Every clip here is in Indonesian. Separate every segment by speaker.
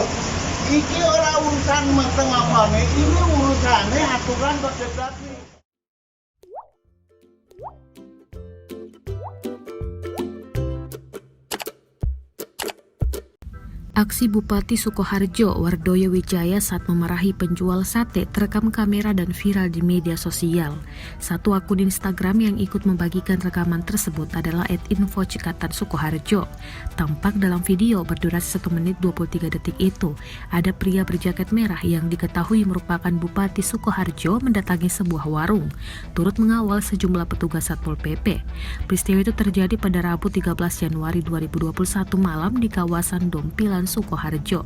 Speaker 1: Loh, iki ora urusan meteng apane, ini urusannya aturan berdasarkan.
Speaker 2: Aksi Bupati Sukoharjo, Wardoyo Wijaya saat memarahi penjual sate terekam kamera dan viral di media sosial. Satu akun Instagram yang ikut membagikan rekaman tersebut adalah @info_cikatan Sukoharjo. Tampak dalam video berdurasi 1 menit 23 detik itu, ada pria berjaket merah yang diketahui merupakan Bupati Sukoharjo mendatangi sebuah warung, turut mengawal sejumlah petugas Satpol PP. Peristiwa itu terjadi pada Rabu 13 Januari 2021 malam di kawasan Dompilan, Sukoharjo.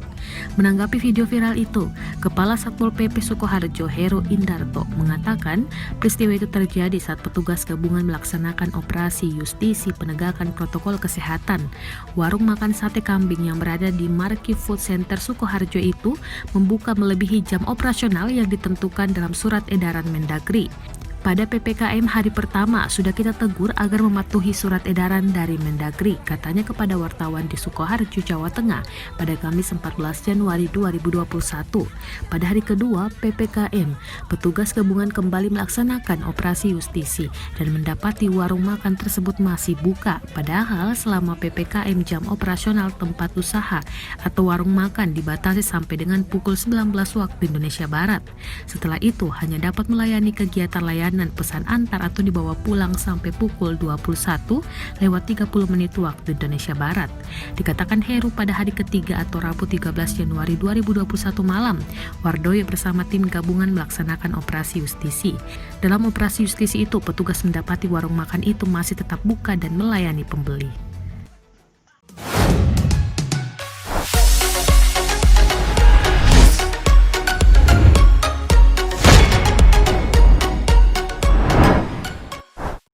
Speaker 2: Menanggapi video viral itu, Kepala Satpol PP Sukoharjo Heru Indarto mengatakan peristiwa itu terjadi saat petugas gabungan melaksanakan operasi justisi penegakan protokol kesehatan. Warung makan sate kambing yang berada di Marki Food Center Sukoharjo itu membuka melebihi jam operasional yang ditentukan dalam surat edaran Mendagri. Pada PPKM hari pertama sudah kita tegur agar mematuhi surat edaran dari Mendagri, katanya kepada wartawan di Sukoharjo, Jawa Tengah pada Kamis 14 Januari 2021. Pada hari kedua PPKM, petugas gabungan kembali melaksanakan operasi justisi dan mendapati warung makan tersebut masih buka, padahal selama PPKM jam operasional tempat usaha atau warung makan dibatasi sampai dengan pukul 19 waktu Indonesia Barat. Setelah itu hanya dapat melayani kegiatan layanan pesan antar atau dibawa pulang sampai pukul 21:30 waktu Indonesia Barat. Dikatakan Heru pada hari ketiga atau Rabu 13 Januari 2021 malam, Wardoyo bersama tim gabungan melaksanakan operasi justisi. Dalam operasi justisi itu, petugas mendapati warung makan itu masih tetap buka dan melayani pembeli.